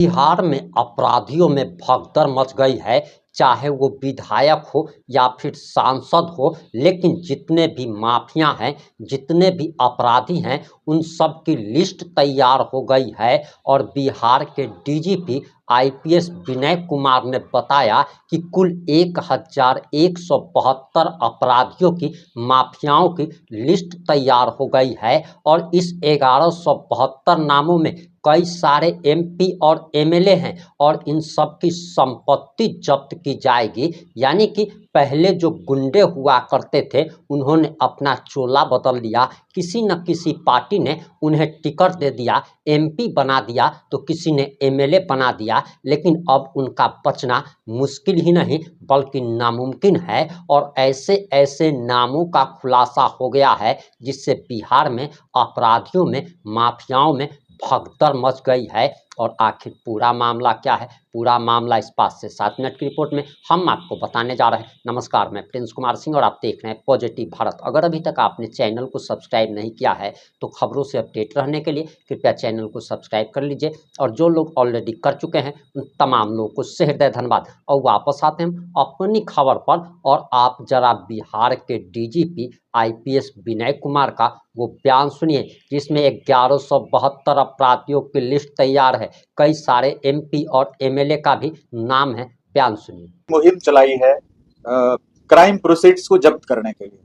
बिहार में अपराधियों में भगदड़ मच गई है। चाहे वो विधायक हो या फिर सांसद हो, लेकिन जितने भी माफिया हैं, जितने भी अपराधी हैं, उन सब की लिस्ट तैयार हो गई है। और बिहार के डीजीपी आईपीएस विनय कुमार ने बताया कि कुल 1172 अपराधियों की, माफियाओं की लिस्ट तैयार हो गई है। और इस 1172 नामों में कई सारे एमपी और एमएलए हैं और इन सब की संपत्ति जब्त की जाएगी। यानी कि पहले जो गुंडे हुआ करते थे, उन्होंने अपना चोला बदल लिया। किसी न किसी पार्टी ने उन्हें टिकट दे दिया, एमपी बना दिया, तो किसी ने एमएलए बना दिया। लेकिन अब उनका बचना मुश्किल ही नहीं बल्कि नामुमकिन है। और ऐसे ऐसे नामों का खुलासा हो गया है जिससे बिहार में अपराधियों में, माफियाओं में भगदड़ मच गई है। और आखिर पूरा मामला क्या है, पूरा मामला इस 5 से 7 मिनट की रिपोर्ट में हम आपको बताने जा रहे हैं। नमस्कार, मैं प्रिंस कुमार सिंह और आप देख रहे हैं पॉजिटिव भारत। अगर अभी तक आपने चैनल को सब्सक्राइब नहीं किया है तो खबरों से अपडेट रहने के लिए कृपया चैनल को सब्सक्राइब कर लीजिए। और जो लोग ऑलरेडी कर चुके हैं उन तमाम लोगों को सहृदय धन्यवाद। और वापस आते हैं अपनी खबर पर। और आप जरा बिहार के डीजीपी आईपीएस विनय कुमार का वो बयान सुनिए, जिसमें 1172 अपराधियों की लिस्ट तैयार है। कई सारे एमपी और एमएलए का भी नाम है। बयान सुनिए। मुहिम चलाई है क्राइम प्रोसीड्स को जब्त करने के लिए।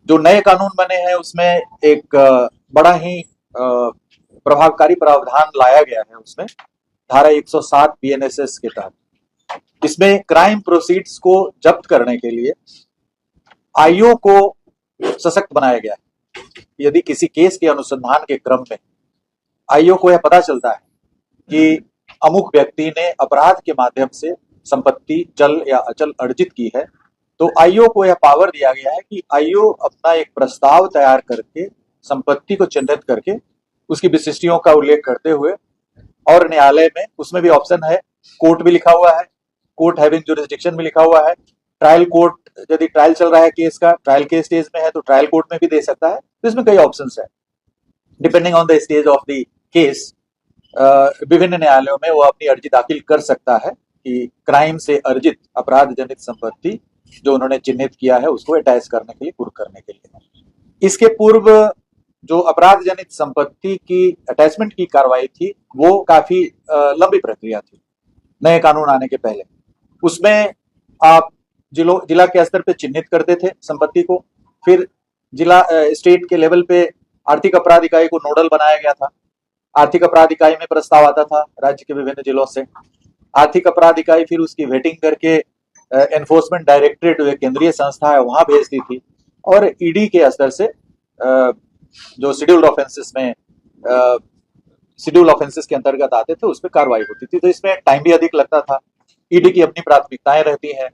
जो नए कानून बने हैं उसमें एक बड़ा ही प्रभावकारी प्रावधान लाया गया है। उसमें धारा 107 बीएनएसएस के तहत इसमें क्राइम प्रोसीड्स को जब्त करने के लिए आईओ को सशक्त बनाया गया है। यदि किसी केस के अनुसंधान के क्रम में आईओ को यह पता चलता है कि अमुक व्यक्ति ने अपराध के माध्यम से संपत्ति चल या अचल अर्जित की है, तो आईओ को यह पावर दिया गया है कि आईओ अपना एक प्रस्ताव तैयार करके संपत्ति को चिन्हित करके उसकी विशिष्टियों का उल्लेख करते हुए, और न्यायालय में उसमें भी ऑप्शन है, कोर्ट भी लिखा हुआ है, कोर्ट हैविंग जुरिस्डिक्शन भी लिखा हुआ है, ट्रायल कोर्ट, यदि ट्रायल चल रहा है केस का, ट्रायल के स्टेज में है तो ट्रायल कोर्ट में भी दे सकता है। तो इसमें कई ऑप्शंस है। Depending on the stage of the case विभिन्न न्यायालयों में वो अपनी अर्जी दाखिल कर सकता है कि क्राइम से अर्जित अपराध जनित संपत्ति जो उन्होंने चिन्हित किया है उसको अटैच करने के लिए, कुर्क करने के लिए। इसके पूर्व जो अपराध जनित संपत्ति की अटैचमेंट की कार्रवाई थी वो काफी लंबी प्रक्रिया थी नए कानून आने के पहले। उसमें आप जिला के स्तर पे चिन्हित करते थे संपत्ति को, फिर जिला स्टेट के लेवल पे आर्थिक अपराध इकाई को नोडल बनाया गया था। आर्थिक अपराध इकाई में प्रस्ताव आता था राज्य के विभिन्न जिलों से। आर्थिक अपराध इकाई फिर उसकी वेटिंग करके एनफोर्समेंट डायरेक्टरेट जो केंद्रीय संस्था है वहां भेजती थी, और ईडी के स्तर से जो शेड्यूल्ड ऑफेंसेस के अंतर्गत आते थे उस पर कार्रवाई होती थी। तो इसमें टाइम भी अधिक लगता था, ईडी की अपनी प्राथमिकताएं रहती हैं।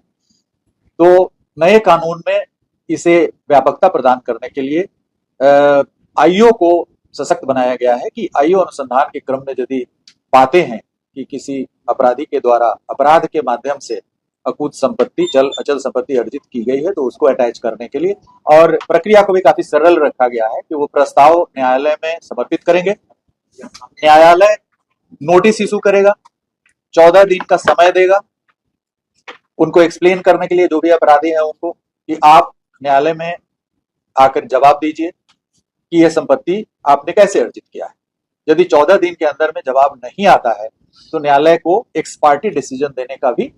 तो नए कानून में इसे व्यापकता प्रदान करने के लिए आईओ को सशक्त बनाया गया है कि आईओ अनुसंधान के क्रम में यदि पाते हैं कि किसी अपराधी के द्वारा अपराध के माध्यम से अकूत संपत्ति, चल अचल संपत्ति अर्जित की गई है, तो उसको अटैच करने के लिए, और प्रक्रिया को भी काफी सरल रखा गया है कि वो प्रस्ताव न्यायालय में समर्पित करेंगे, न्यायालय नोटिस इशू करेगा, 14 दिन का समय देगा उनको एक्सप्लेन करने के लिए, जो भी अपराधी है उनको, कि आप न्यायालय में आकर जवाब दीजिए कि यह संपत्ति आपने कैसे अर्जित किया है। यदि 14 दिन के अंदर में जवाब नहीं आता है तो न्यायालय को एक्स पार्टी डिसीजन देने का भी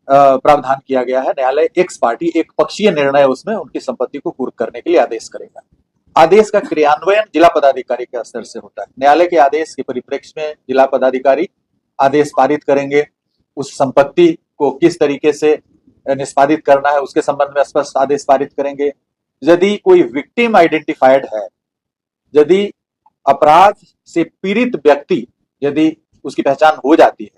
प्रावधान किया गया है। न्यायालय एक्स पार्टी, एक पक्षीय निर्णय उसमें उनकी संपत्ति को कुर्क करने के लिए आदेश करेगा। आदेश का क्रियान्वयन जिला पदाधिकारी के स्तर से होता है। न्यायालय के आदेश के परिप्रेक्ष्य में जिला पदाधिकारी आदेश पारित करेंगे, उस संपत्ति को किस तरीके से निष्पादित करना है उसके संबंध में स्पष्ट आदेश पारित करेंगे। यदि कोई विक्टिम आइडेंटिफाइड है, यदि अपराध से पीड़ित व्यक्ति यदि उसकी पहचान हो जाती है,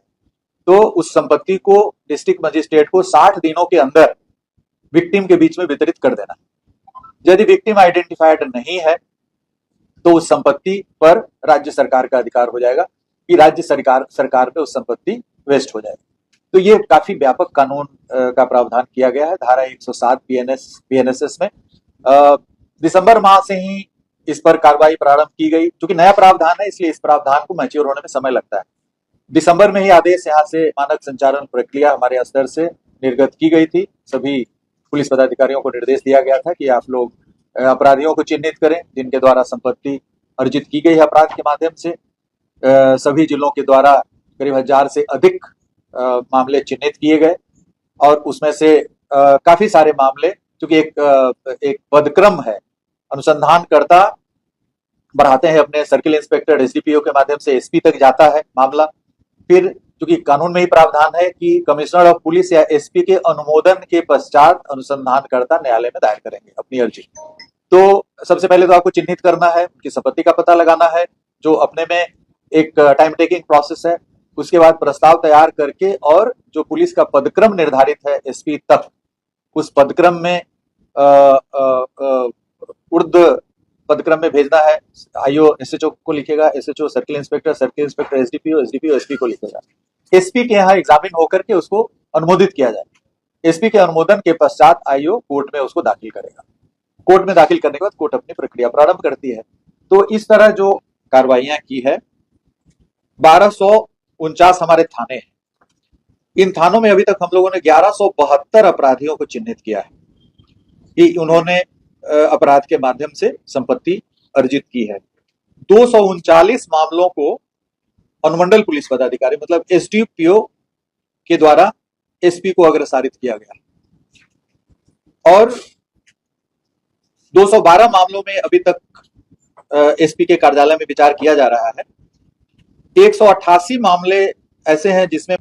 तो उस संपत्ति को डिस्ट्रिक्ट मजिस्ट्रेट को 60 दिनों के अंदर विक्टिम के बीच में वितरित कर देना। यदि विक्टिम आइडेंटिफाइड नहीं है तो उस संपत्ति पर राज्य सरकार का अधिकार हो जाएगा कि राज्य सरकार पे उस संपत्ति वेस्ट हो जाएगी। तो ये काफी व्यापक कानून का प्रावधान किया गया है धारा 107 बीएनएसएस में। दिसंबर माह से ही इस पर कार्रवाई प्रारंभ की गई। क्योंकि नया प्रावधान है इसलिए इस प्रावधान को मैच्योर होने में समय लगता है। दिसंबर में ही आदेश यहाँ से मानक संचालन प्रक्रिया हमारे स्तर से निर्गत की गई थी। सभी पुलिस पदाधिकारियों को निर्देश दिया गया था कि आप लोग अपराधियों को चिन्हित करें जिनके द्वारा संपत्ति अर्जित की गई है अपराध के माध्यम से। सभी जिलों के द्वारा करीब 1000 से अधिक मामले चिन्हित किए गए और उसमें से काफी सारे मामले, चूंकि एक पदक्रम है, अनुसंधानकर्ता बढ़ाते हैं अपने सर्किल इंस्पेक्टर एसडीपीओ के माध्यम से एसपी तक जाता है मामला, फिर चूंकि कानून में ही प्रावधान है कि कमिश्नर ऑफ पुलिस या एसपी के अनुमोदन के पश्चात अनुसंधानकर्ता न्यायालय में दायर करेंगे अपनी अर्जी। तो सबसे पहले तो आपको चिन्हित करना है, उनकी संपत्ति का पता लगाना है, जो अपने में एक टाइम टेकिंग प्रोसेस है। उसके बाद प्रस्ताव तैयार करके और जो पुलिस का पदक्रम निर्धारित है एसपी तक, उस पदक्रम में ऊर्ध्व पदक्रम में भेजना है। आईओ एसएचओ को लिखेगा, SHO circle inspector SDPO SP को लिखेगा। एसपी के यहाँ एग्जामिन होकर के उसको अनुमोदित किया जाएगा। एसपी के अनुमोदन के पश्चात आईओ कोर्ट में उसको दाखिल करेगा। कोर्ट में दाखिल करने के बाद कोर्ट अपनी प्रक्रिया प्रारंभ करती है। तो इस तरह जो कार्रवाइयां की है, 1249 हमारे थाने हैं। इन थानों में अभी तक हम लोगों ने 1172 अपराधियों को चिन्हित किया है कि उन्होंने अपराध के माध्यम से संपत्ति अर्जित की है। 239 मामलों को अनुमंडल पुलिस पदाधिकारी मतलब एसडीपीओ के द्वारा एसपी को अग्रसारित किया गया और 212 मामलों में अभी तक एसपी के कार्यालय में विचार किया जा रहा है। 188 मामले ऐसे हैं जिसमें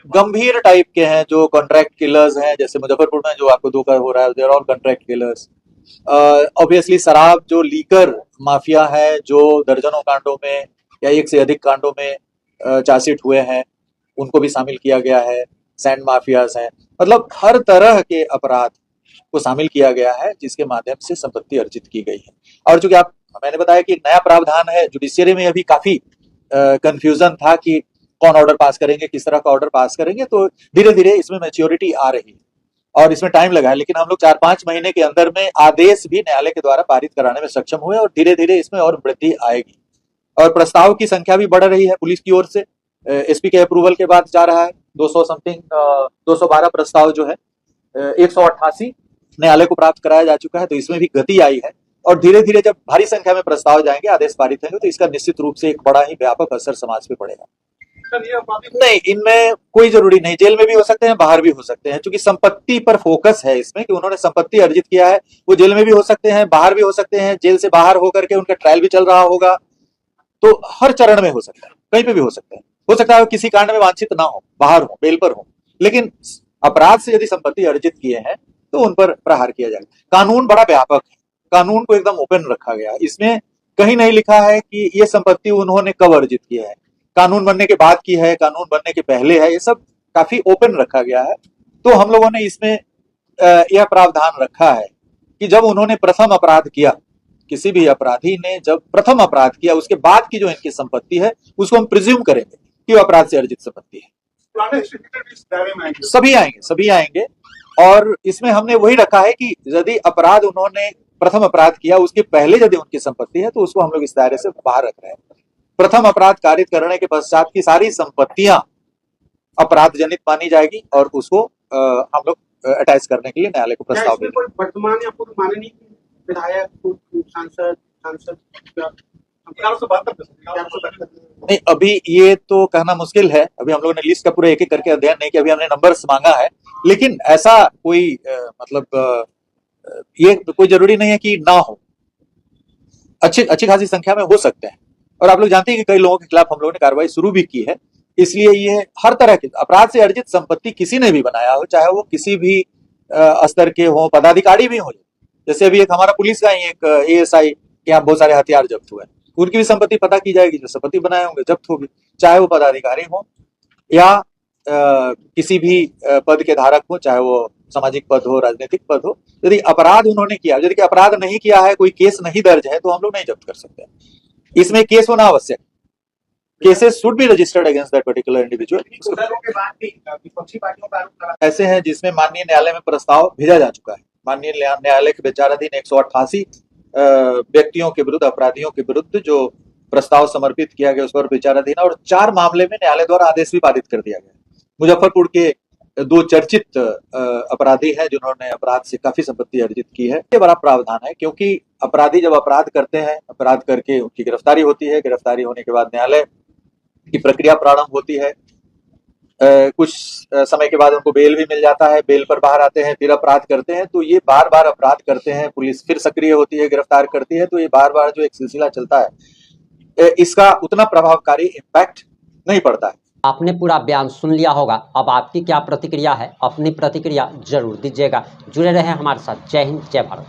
गंभीर टाइप के हैं, जो कॉन्ट्रैक्ट किलर्स हैं, जैसे मुजफ्फरपुर में जो आपको धोखा हो रहा है, they're all contract killers. Obviously शराब जो लीकर माफिया है, जो दर्जनों कांडों में या एक से अधिक कांडों में चार्जशीट हुए हैं, उनको भी शामिल किया गया है। सैंड माफियाज हैं, मतलब हर तरह के अपराध को शामिल किया गया है जिसके माध्यम से संपत्ति अर्जित की गई है। और चूंकि मैंने बताया कि नया प्रावधान है, जुडिशियरी में अभी काफी कंफ्यूजन था कि कौन ऑर्डर पास करेंगे, किस तरह का ऑर्डर पास करेंगे, तो धीरे धीरे इसमें मैच्योरिटी आ रही है और इसमें टाइम लगा है। लेकिन हम लोग 4-5 महीने के अंदर में आदेश भी न्यायालय के द्वारा पारित कराने में सक्षम हुए और धीरे धीरे इसमें और वृद्धि आएगी। और प्रस्ताव की संख्या भी बढ़ रही है पुलिस की ओर से। एसपी के अप्रूवल के बाद जा रहा है 200 समथिंग 212 प्रस्ताव जो है, 188 न्यायालय को प्राप्त कराया जा चुका है। तो इसमें भी गति आई है और धीरे धीरे जब भारी संख्या में प्रस्ताव जाएंगे, आदेश पारित होंगे, तो इसका निश्चित रूप से एक बड़ा ही व्यापक असर समाज पे पड़ेगा। नहीं, इनमें कोई जरूरी नहीं, जेल में भी हो सकते हैं, बाहर भी हो सकते हैं, क्योंकि संपत्ति पर फोकस है इसमें कि उन्होंने संपत्ति अर्जित किया है। वो जेल में भी हो सकते हैं, बाहर भी हो सकते हैं, जेल से बाहर होकर के उनका ट्रायल भी चल रहा होगा, तो हर चरण में हो सकता है, कहीं पे भी हो सकता है। हो सकता है किसी कांड में वांछित ना हो, बाहर हो, बेल पर हो, लेकिन अपराध से यदि संपत्ति अर्जित किए हैं तो उन पर प्रहार किया जाएगा। कानून बड़ा व्यापक है, कानून को एकदम ओपन रखा गया है। इसमें कहीं नहीं लिखा है कि ये संपत्ति उन्होंने कब अर्जित किया है, कानून बनने के बाद की है, कानून बनने के पहले है, ये सब काफी ओपन रखा गया है। तो हम लोगों ने इसमें यह प्रावधान रखा है कि जब उन्होंने प्रथम अपराध किया, किसी भी अपराधी ने जब प्रथम अपराध किया, उसके बाद की जो इनकी संपत्ति है उसको हम प्रिज्यूम करेंगे कि वो अपराध से अर्जित संपत्ति है। सभी आएंगे और इसमें हमने वही रखा है कि यदि अपराध उन्होंने प्रथम अपराध किया, उसके पहले यदि उनकी संपत्ति है, तो उसको हम लोग इस दायरे से बाहर रख रहे हैं। प्रथम अपराध कारित करने के पश्चात की सारी संपत्तियां अपराध जनित मानी जाएगी और उसको हम लोग अटैच करने के लिए न्यायालय को प्रस्ताव देंगे। वर्तमान या पूर्व माननीय विधायक, सांसद नहीं, अभी ये तो कहना मुश्किल है। अभी हम लोगों ने लिस्ट का पूरा एक एक करके अध्ययन नहीं किया, अभी हमने नंबर्स मांगा है, लेकिन ऐसा कोई ये कोई जरूरी नहीं है कि ना हो, अच्छी खासी संख्या में हो सकते हैं। और आप लोग जानते हैं कि कई लोगों के खिलाफ हम लोगों ने कार्रवाई शुरू भी की है। इसलिए ये हर तरह के अपराध से अर्जित संपत्ति किसी ने भी बनाया हो, चाहे वो किसी भी स्तर के हो, पदाधिकारी भी हो। जैसे अभी एक हमारा पुलिस का ही एक एएसआई के यहाँ बहुत सारे हथियार जब्त हुए, उनकी भी संपत्ति पता की जाएगी, जो संपत्ति बनाए होंगे जब्त होगी, चाहे वो पदाधिकारी हो या किसी भी पद के धारक हो, चाहे वो सामाजिक पद हो, राजनीतिक पद हो। यदि अपराध उन्होंने किया, यदि अपराध नहीं किया है, कोई केस नहीं दर्ज है, तो हम लोग नहीं जब्त कर सकते। इसमें केस होना आवश्यक, cases should be registered against that particular individual. ऐसे हैं जिसमें माननीय न्यायालय में प्रस्ताव भेजा जा चुका है। माननीय न्यायालय के विचाराधीन 188 व्यक्तियों के विरुद्ध, अपराधियों के विरुद्ध जो प्रस्ताव समर्पित किया गया, उस पर विचाराधीन है और 4 मामले में न्यायालय द्वारा आदेश भी पारित कर दिया गया। मुजफ्फरपुर के 2 चर्चित अपराधी हैं जिन्होंने अपराध से काफी संपत्ति अर्जित की है। ये बड़ा प्रावधान है क्योंकि अपराधी जब अपराध करते हैं, अपराध करके उनकी गिरफ्तारी होती है, गिरफ्तारी होने के बाद न्यायालय की प्रक्रिया प्रारंभ होती है, कुछ समय के बाद उनको बेल भी मिल जाता है, बेल पर बाहर आते हैं, फिर अपराध करते हैं, तो ये बार बार अपराध करते हैं, पुलिस फिर सक्रिय होती है, गिरफ्तार करती है, तो ये बार बार जो एक सिलसिला चलता है, इसका उतना प्रभावकारी इम्पैक्ट नहीं पड़ता है। आपने पूरा बयान सुन लिया होगा, अब आपकी क्या प्रतिक्रिया है? अपनी प्रतिक्रिया जरूर दीजिएगा। जुड़े रहे हमारे साथ। जय हिंद, जय भारत।